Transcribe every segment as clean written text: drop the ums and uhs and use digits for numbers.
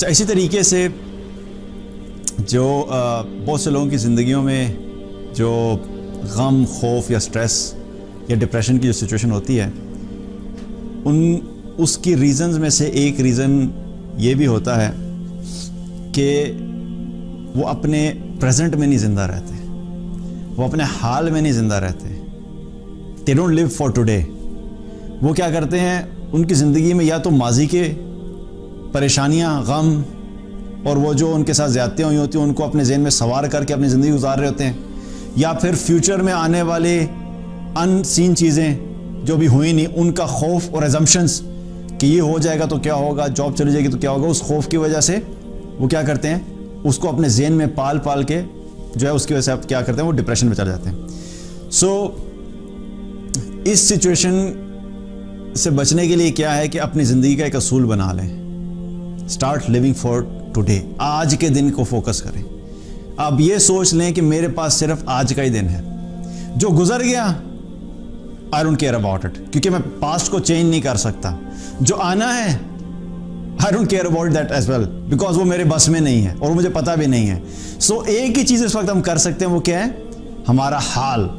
इसी तरीके से जो बहुत से लोगों की ज़िंदगियों में जो गम, खौफ या स्ट्रेस या डिप्रेशन की जो सिचुएशन होती है, उसकी रीज़न्स में से एक रीज़न ये भी होता है कि वो अपने प्रेजेंट में नहीं ज़िंदा रहते, वो अपने हाल में नहीं ज़िंदा रहते। They don't live for today. वो क्या करते हैं, उनकी ज़िंदगी में या तो माजी के परेशानियां, गम और वो जो उनके साथ ज़्यादतियाँ हुई होती हैं उनको अपने ज़हन में सवार करके अपनी ज़िंदगी गुजार रहे होते हैं, या फिर फ्यूचर में आने वाले अनसीन चीज़ें जो भी हुई नहीं, उनका खौफ और एजम्पशंस कि ये हो जाएगा तो क्या होगा, जॉब चली जाएगी तो क्या होगा, उस खौफ की वजह से वो क्या करते हैं, उसको अपने ज़हन में पाल पाल के जो है उसकी वजह से आप क्या करते हैं, वो डिप्रेशन में चले जाते हैं। इस सिचुएशन से बचने के लिए क्या है कि अपनी ज़िंदगी का एक असूल बना लें। Start living for today. आज के दिन को फोकस करें। आप ये सोच लें कि मेरे पास सिर्फ आज का ही दिन है, जो गुजर गया आई डोंट केयर अबाउट इट, क्योंकि मैं पास्ट को चेंज नहीं कर सकता। जो आना है I don't care about that as well, because वो मेरे बस में नहीं है और मुझे पता भी नहीं है। सो एक ही चीज़ इस वक्त हम कर सकते हैं, वो क्या है, हमारा हाल,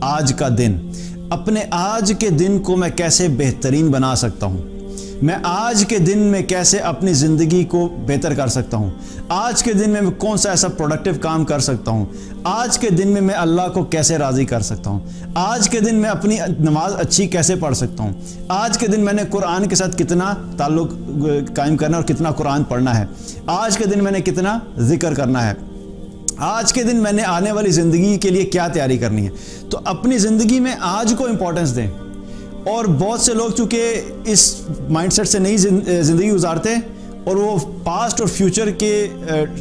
आज का दिन। अपने आज के दिन को मैं कैसे बेहतरीन बना सकता हूँ, मैं आज के दिन में कैसे अपनी ज़िंदगी को बेहतर कर सकता हूँ, आज के दिन में मैं कौन सा ऐसा प्रोडक्टिव काम कर सकता हूँ, आज के दिन में मैं अल्लाह को कैसे राज़ी कर सकता हूँ, आज के दिन मैं अपनी नमाज अच्छी कैसे पढ़ सकता हूँ, आज के दिन मैंने कुरान के साथ कितना ताल्लुक़ कायम करना और कितना कुरान पढ़ना है, आज के दिन मैंने कितना ज़िक्र करना है, आज के दिन मैंने आने वाली ज़िंदगी के लिए क्या तैयारी करनी है। तो अपनी ज़िंदगी में आज को इम्पोर्टेंस दें। और बहुत से लोग चूँकि इस माइंडसेट से नहीं ज़िंदगी गुजारते और वो पास्ट और फ्यूचर के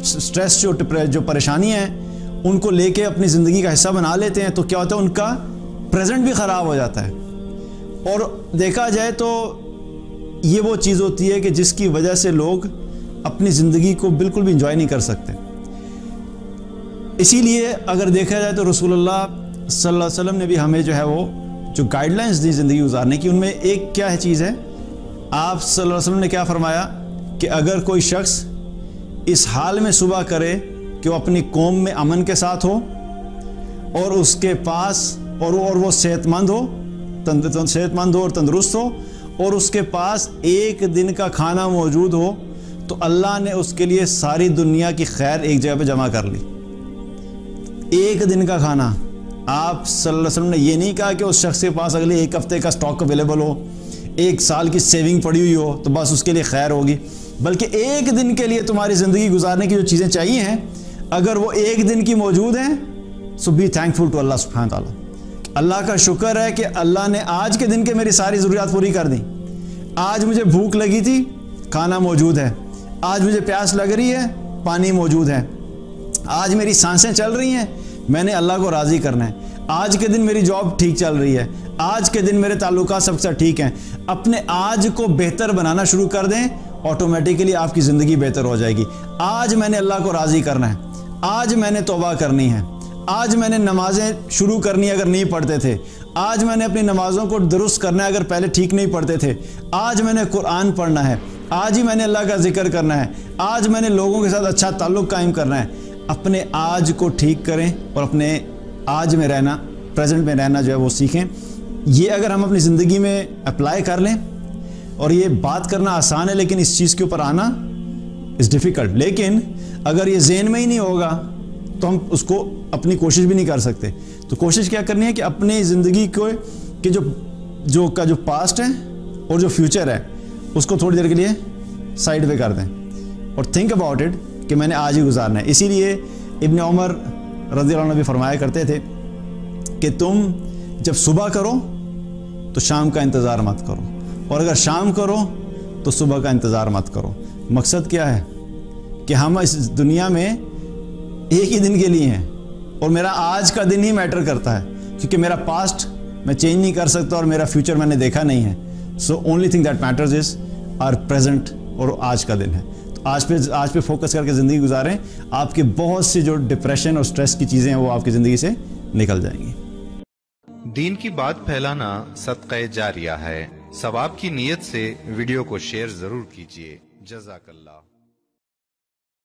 स्ट्रेस जो परेशानियाँ हैं उनको लेके अपनी ज़िंदगी का हिस्सा बना लेते हैं, तो क्या होता है, उनका प्रेजेंट भी ख़राब हो जाता है। और देखा जाए तो ये वो चीज़ होती है कि जिसकी वजह से लोग अपनी ज़िंदगी को बिल्कुल भी इंजॉय नहीं कर सकते। इसीलिए अगर देखा जाए तो रसूलुल्लाह सल्लल्लाहु अलैहि वसल्लम ने भी हमें जो है वो जो गाइडलाइंस दी ज़िंदगी गुजारने की, उनमें एक क्या है चीज़ है, आप सल्लल्लाहु अलैहि वसल्लम ने क्या फरमाया कि अगर कोई शख्स इस हाल में सुबह करे कि वो अपनी कौम में अमन के साथ हो और उसके पास और वो सेहतमंद हो और तंदुरुस्त हो और उसके पास एक दिन का खाना मौजूद हो, तो अल्लाह ने उसके लिए सारी दुनिया की खैर एक जगह पे जमा कर ली। एक दिन का खाना। आप सल्लल्लाहु अलैहि वसल्लम ने ये नहीं कहा कि उस शख्स के पास अगले एक हफ्ते का स्टॉक अवेलेबल हो, एक साल की सेविंग पड़ी हुई हो तो बस उसके लिए खैर होगी, बल्कि एक दिन के लिए तुम्हारी ज़िंदगी गुजारने की जो चीज़ें चाहिए हैं, अगर वो एक दिन की मौजूद हैं, सो बी थैंकफुल टू अल्लाह सुब्हानहू व तआला। अल्लाह का शुक्र है कि अल्लाह ने आज के दिन के मेरी सारी ज़रूरियात पूरी कर दी। आज मुझे भूख लगी थी, खाना मौजूद है, आज मुझे प्यास लग रही है, पानी मौजूद है, आज मेरी सांसें चल रही हैं, मैंने अल्लाह को राज़ी करना है, आज के दिन मेरी जॉब ठीक चल रही है, आज के दिन मेरे ताल्लुकात सबसे ठीक हैं। अपने आज को बेहतर बनाना शुरू कर दें, ऑटोमेटिकली आपकी ज़िंदगी बेहतर हो जाएगी। आज मैंने अल्लाह को राज़ी करना है, आज मैंने तौबा करनी है, आज मैंने नमाजें शुरू करनी है अगर नहीं पढ़ते थे, आज मैंने अपनी नमाज़ों को दुरुस्त करना है अगर पहले ठीक नहीं पढ़ते थे, आज मैंने कुरान पढ़ना है, आज ही मैंने अल्लाह का जिक्र करना है, आज मैंने लोगों के साथ अच्छा ताल्लुक़ कायम करना है। अपने आज को ठीक करें और अपने आज में रहना, प्रेजेंट में रहना जो है वो सीखें। ये अगर हम अपनी ज़िंदगी में अप्लाई कर लें, और ये बात करना आसान है लेकिन इस चीज़ के ऊपर आना इज़ डिफ़िकल्ट, लेकिन अगर ये ज़हन में ही नहीं होगा तो हम उसको अपनी कोशिश भी नहीं कर सकते। तो कोशिश क्या करनी है कि अपनी ज़िंदगी को कि जो पास्ट है और जो फ्यूचर है उसको थोड़ी देर के लिए साइड पे कर दें और थिंक अबाउट इट कि मैंने आज ही गुजारना है। इसीलिए इब्न उमर रज़ियल्लाहु अन्हु भी फरमाया करते थे कि तुम जब सुबह करो तो शाम का इंतज़ार मत करो, और अगर शाम करो तो सुबह का इंतज़ार मत करो। मकसद क्या है कि हम इस दुनिया में एक ही दिन के लिए हैं और मेरा आज का दिन ही मैटर करता है, क्योंकि मेरा पास्ट मैं चेंज नहीं कर सकता और मेरा फ्यूचर मैंने देखा नहीं है। So only thing that matters is our present, और आज का दिन है। तो आज पे फोकस करके ज़िंदगी गुजारें, आपके बहुत सी जो डिप्रेशन और स्ट्रेस की चीज़ें हैं वो आपकी ज़िंदगी से निकल जाएंगी। दीन की बात फैलाना सदक़े जारिया है। सवाब की नीयत से वीडियो को शेयर जरूर कीजिए। जज़ाकल्लाह।